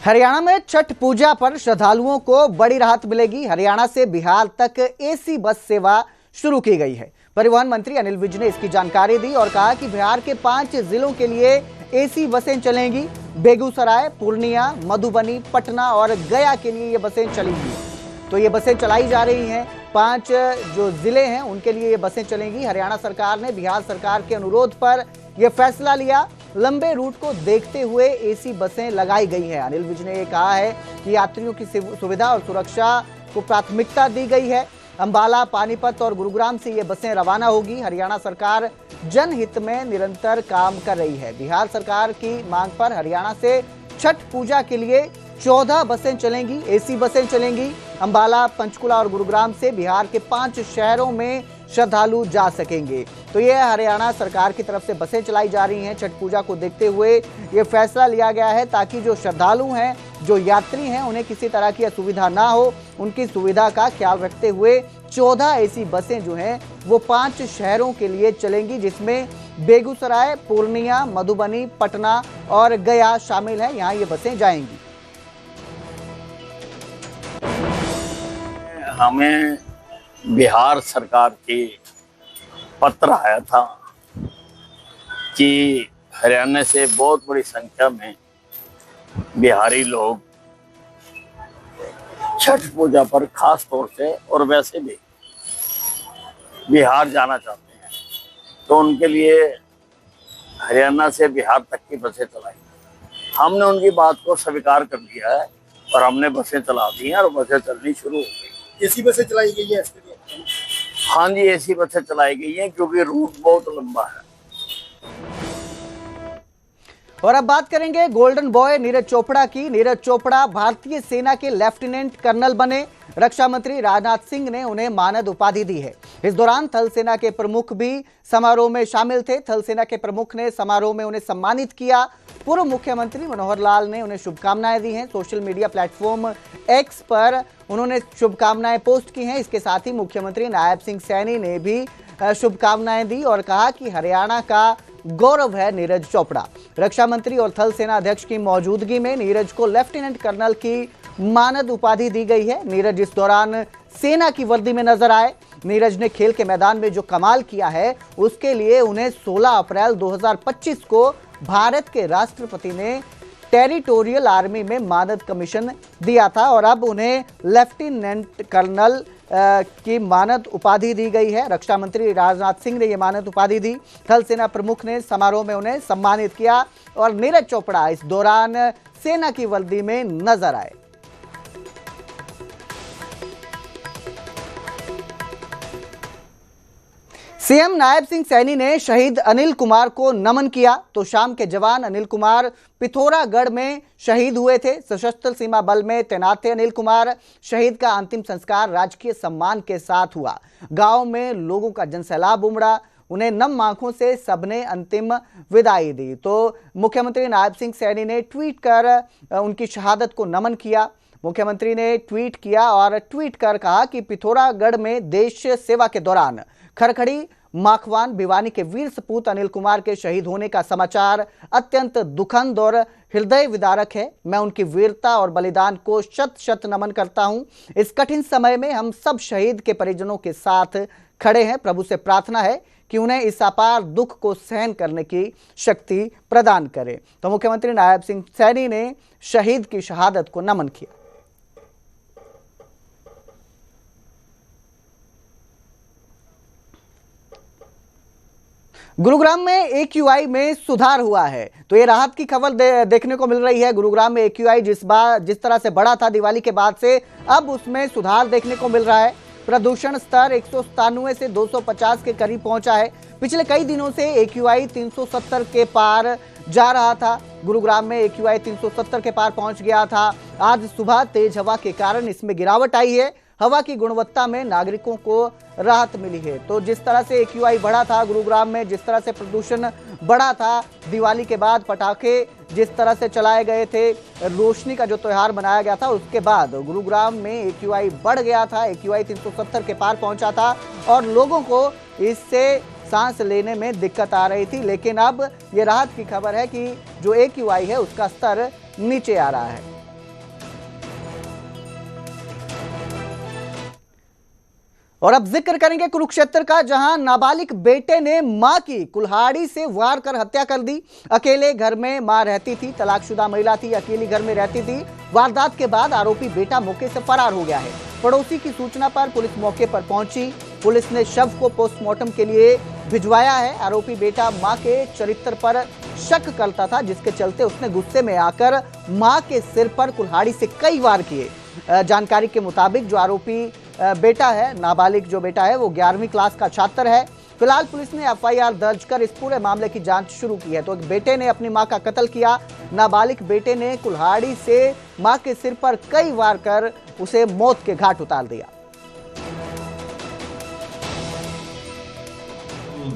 हरियाणा में छठ पूजा पर श्रद्धालुओं को बड़ी राहत मिलेगी। हरियाणा से बिहार तक एसी बस सेवा शुरू की गई है। परिवहन मंत्री अनिल विज ने इसकी जानकारी दी और कहा कि बिहार के 5 जिलों के लिए एसी बसें चलेंगी। बेगूसराय, पूर्णिया, मधुबनी, पटना और गया के लिए ये बसें चलेंगी। तो ये बसें चलाई जा रही हैं। 5 जो जिले हैं उनके लिए ये बसें चलेंगी। हरियाणा सरकार ने बिहार सरकार के अनुरोध पर यह फैसला लिया। लंबे रूट को देखते हुए एसी बसें लगाई गई हैं। अनिल विज ने कहा है कि यात्रियों की सुविधा और सुरक्षा को प्राथमिकता दी गई है। अंबाला, पानीपत और गुरुग्राम से ये बसें रवाना होगी। हरियाणा सरकार जनहित में निरंतर काम कर रही है। बिहार सरकार की मांग पर हरियाणा से छठ पूजा के लिए 14 बसें चलेंगी, एसी बसें चलेंगी। अंबाला, पंचकुला और गुरुग्राम से बिहार के 5 शहरों में श्रद्धालु जा सकेंगे। तो ये हरियाणा सरकार की तरफ से बसें चलाई जा रही हैं। छठ पूजा को देखते हुए ये फैसला लिया गया है ताकि जो श्रद्धालु हैं, जो यात्री हैं, उन्हें किसी तरह की असुविधा ना हो। उनकी सुविधा का ख्याल रखते हुए 14 ऐसी बसें जो हैं वो 5 शहरों के लिए चलेंगी, जिसमें बेगूसराय, पूर्णिया, मधुबनी, पटना और गया शामिल है। यहाँ ये बसें जाएंगी। हमें बिहार सरकार की पत्र आया था कि हरियाणा से बहुत बड़ी संख्या में बिहारी लोग छठ पूजा पर खास तौर से और वैसे भी बिहार जाना चाहते हैं, तो उनके लिए हरियाणा से बिहार तक की बसें चलाई। हमने उनकी बात को स्वीकार कर लिया है और हमने बसें चला दी हैं और बसें चलनी शुरू हो गई। एसी बसें चलाई गई है इसके लिए? हाँ जी, एसी बसें चलाई गई हैं क्योंकि रूट बहुत लंबा है। और अब बात करेंगे गोल्डन बॉय नीरज चोपड़ा की। नीरज चोपड़ा भारतीय सेना के लेफ्टिनेंट कर्नल बने। रक्षा मंत्री राजनाथ सिंह ने उन्हें मानद उपाधि दी है। इस दौरान थल सेना के प्रमुख भी समारोह में शामिल थे। थल सेना के प्रमुख ने समारोह में उन्हें सम्मानित किया। पूर्व मुख्यमंत्री मनोहर लाल ने उन्हें शुभकामनाएं दी हैं। सोशल मीडिया प्लेटफॉर्म एक्स पर उन्होंने शुभकामनाएं पोस्ट की हैं। इसके साथ ही मुख्यमंत्री नायब सिंह सैनी ने भी शुभकामनाएं दी और कहा कि हरियाणा का गौरव है नीरज चोपड़ा। रक्षा मंत्री और थल सेना अध्यक्ष की मौजूदगी में नीरज को लेफ्टिनेंट कर्नल की मानद उपाधि दी गई है। नीरज इस दौरान सेना की वर्दी में नजर आए। नीरज ने खेल के मैदान में जो कमाल किया है उसके लिए उन्हें 16 अप्रैल 2025 को भारत के राष्ट्रपति ने टेरिटोरियल आर्मी में मानद कमीशन दिया था और अब उन्हें लेफ्टिनेंट कर्नल की मानद उपाधि दी गई है। रक्षा मंत्री राजनाथ सिंह ने यह मानद उपाधि दी। थल सेना प्रमुख ने समारोह में उन्हें सम्मानित किया और नीरज चोपड़ा इस दौरान सेना की वर्दी में नजर आए। सीएम नायब सिंह सैनी ने शहीद अनिल कुमार को नमन किया। तो शाम के जवान अनिल कुमार पिथौरागढ़ में शहीद हुए थे। सशस्त्र सीमा बल में तैनात थे अनिल कुमार। शहीद का अंतिम संस्कार राजकीय सम्मान के साथ हुआ। गांव में लोगों का जनसैलाब उमड़ा। उन्हें नम आंखों से सबने अंतिम विदाई दी। तो मुख्यमंत्री नायब सिंह सैनी ने ट्वीट कर उनकी शहादत को नमन किया। मुख्यमंत्री ने ट्वीट किया और ट्वीट कर कहा कि पिथौरागढ़ में देश सेवा के दौरान खरखड़ी माखवान भिवानी के वीर सपूत अनिल कुमार के शहीद होने का समाचार अत्यंत दुखद और हृदय विदारक है। मैं उनकी वीरता और बलिदान को शत शत नमन करता हूं। इस कठिन समय में हम सब शहीद के परिजनों के साथ खड़े हैं। प्रभु से प्रार्थना है कि उन्हें इस अपार दुख को सहन करने की शक्ति प्रदान करे। तो मुख्यमंत्री नायब सिंह सैनी ने शहीद की शहादत को नमन किया। गुरुग्राम में एक्यूआई में सुधार हुआ है। तो ये राहत की खबर देखने को मिल रही है। गुरुग्राम में एक्यूआई जिस तरह से बढ़ा था दिवाली के बाद से, अब उसमें सुधार देखने को मिल रहा है। प्रदूषण स्तर 197 से 250 के करीब पहुंचा है। पिछले कई दिनों से एक्यूआई 370 के पार जा रहा था। गुरुग्राम में एक्यूआई 370 के पार पहुंच गया था। आज सुबह तेज हवा के कारण इसमें गिरावट आई है। हवा की गुणवत्ता में नागरिकों को राहत मिली है। तो जिस तरह से एक्यूआई बढ़ा था गुरुग्राम में, जिस तरह से प्रदूषण बढ़ा था, दिवाली के बाद पटाखे जिस तरह से चलाए गए थे, रोशनी का जो त्योहार मनाया गया था, उसके बाद गुरुग्राम में एक्यूआई बढ़ गया था। एक्यूआई 370 के पार पहुंचा था और लोगों को इससे सांस लेने में दिक्कत आ रही थी। लेकिन अब ये राहत की खबर है कि जो एक्यूआई है उसका स्तर नीचे आ रहा है। और अब जिक्र करेंगे कुरुक्षेत्र का, जहां नाबालिग बेटे ने मां की कुल्हाड़ी से वार कर हत्या कर दी। अकेले घर में मां रहती थी, तलाकशुदा महिला थी, अकेली घर में रहती थी। वारदात के बाद आरोपी बेटा मौके से फरार हो गया है। पड़ोसी की सूचना पर पुलिस मौके पर पहुंची। पुलिस ने शव को पोस्टमार्टम के लिए भिजवाया है। आरोपी बेटा मां के चरित्र पर शक करता था, जिसके चलते उसने गुस्से में आकर मां के सिर पर कुल्हाड़ी से कई वार किए। जानकारी के मुताबिक जो आरोपी बेटा है, नाबालिग जो बेटा है, वो 11वीं क्लास का छात्र है। फिलहाल पुलिस ने एफआईआर दर्ज कर इस पूरे मामले की जांच शुरू की है। तो एक बेटे ने अपनी मां का कत्ल किया। नाबालिग बेटे ने कुल्हाड़ी से मां के सिर पर कई वार कर उसे मौत के घाट उतार दिया।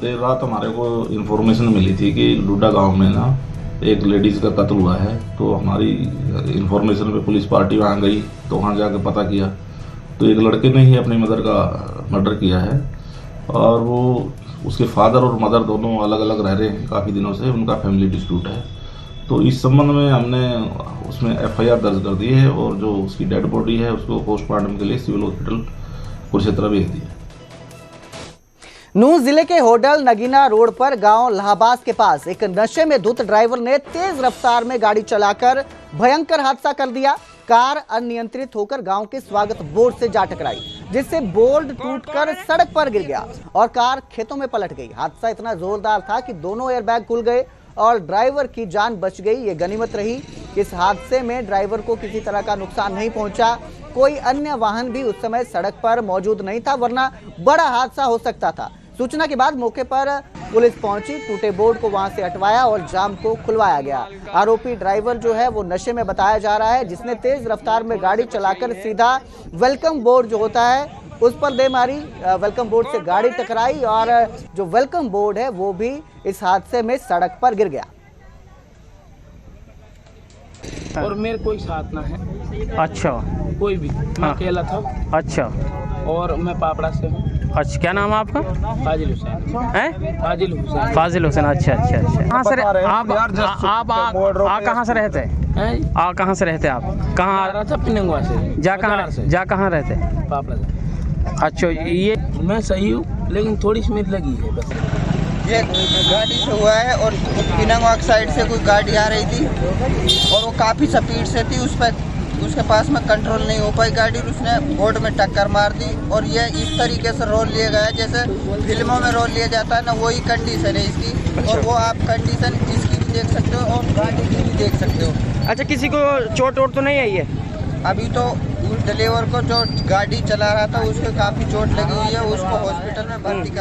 देर रात हमारे को इन्फॉर्मेशन मिली थी कि लुड्डा गांव में ना एक लेडीज का कत्ल हुआ है। तो हमारी इन्फॉर्मेशन पे पुलिस पार्टी वहाँ गई, तो वहाँ जाकर पता किया तो एक लड़के ने ही अपनी मदर का मर्डर किया है। और वो उसके फादर और मदर दोनों अलग अलग रह रहे हैं काफ़ी दिनों से, उनका फैमिली डिस्प्यूट है। तो इस संबंध में हमने उसमें एफआईआर दर्ज कर दी है और जो उसकी डेड बॉडी है उसको पोस्टमार्टम के लिए सिविल हॉस्पिटल कुरुक्षेत्र भेज दिया। नूंह जिले के होडल नगीना रोड पर गांव लाहबास के पास एक नशे में धुत ड्राइवर ने तेज रफ्तार में गाड़ी चलाकर भयंकर हादसा कर दिया। कार अनियंत्रित होकर गांव के स्वागत बोर्ड से जा टकराई, जिससे बोर्ड टूटकर सड़क पर गिर गया और कार खेतों में पलट गई। हादसा इतना जोरदार था कि दोनों एयरबैग खुल गए और ड्राइवर की जान बच गई। ये गनीमत रही। इस हादसे में ड्राइवर को किसी तरह का नुकसान नहीं पहुंचा। कोई अन्य वाहन भी उस समय सड़क पर मौजूद नहीं था, वरना बड़ा हादसा हो सकता था। सूचना के बाद मौके पर पुलिस पहुंची, टूटे बोर्ड को वहां से हटवाया और जाम को खुलवाया गया। आरोपी ड्राइवर जो है वो नशे में बताया जा रहा है, जिसने तेज रफ्तार में गाड़ी चलाकर सीधा वेलकम बोर्ड जो होता है उस पर दे मारी। वेलकम बोर्ड से गाड़ी टकराई और जो वेलकम बोर्ड है वो भी इस हादसे में सड़क पर गिर गया। और मेरे कोई साथ ना है। अच्छा, कोई भी, मैं अकेला था। अच्छा, और मैं पापड़ा से हूँ। अच्छा, क्या नाम है आपका? फाजिल हुसैन हैं? फाजिल हुसैन। फाजिल हुसैन। अच्छा अच्छा अच्छा। कहाँ से आप कहाँ से रहते हैं? आप कहाँ से रहते हैं? आप कहाँ आ रहा था? पिनंगवा से। जा कहाँ रहते हैं? पापड़ा से। अच्छा, ये मैं सही हूँ लेकिन थोड़ी स्मित लगी है बस। ये गाड़ी से हुआ है और पिनंगवाक साइड से कोई गाड़ी आ रही थी और वो काफ़ी स्पीड से थी। उसके पास में कंट्रोल नहीं हो पाई गाड़ी, उसने बोर्ड में टक्कर मार दी। और ये इस तरीके से रोल लिया गया जैसे फिल्मों में रोल लिया जाता है ना, वही कंडीशन है इसकी। और वो आप कंडीशन इसकी भी देख सकते हो और गाड़ी की भी देख सकते हो। अच्छा, किसी को चोट वोट तो नहीं आई है? अभी तो ड्राइवर को जो गाड़ी चला रहा था उसको काफ़ी चोट लगी हुई है, उसको हॉस्पिटल में भर्ती कर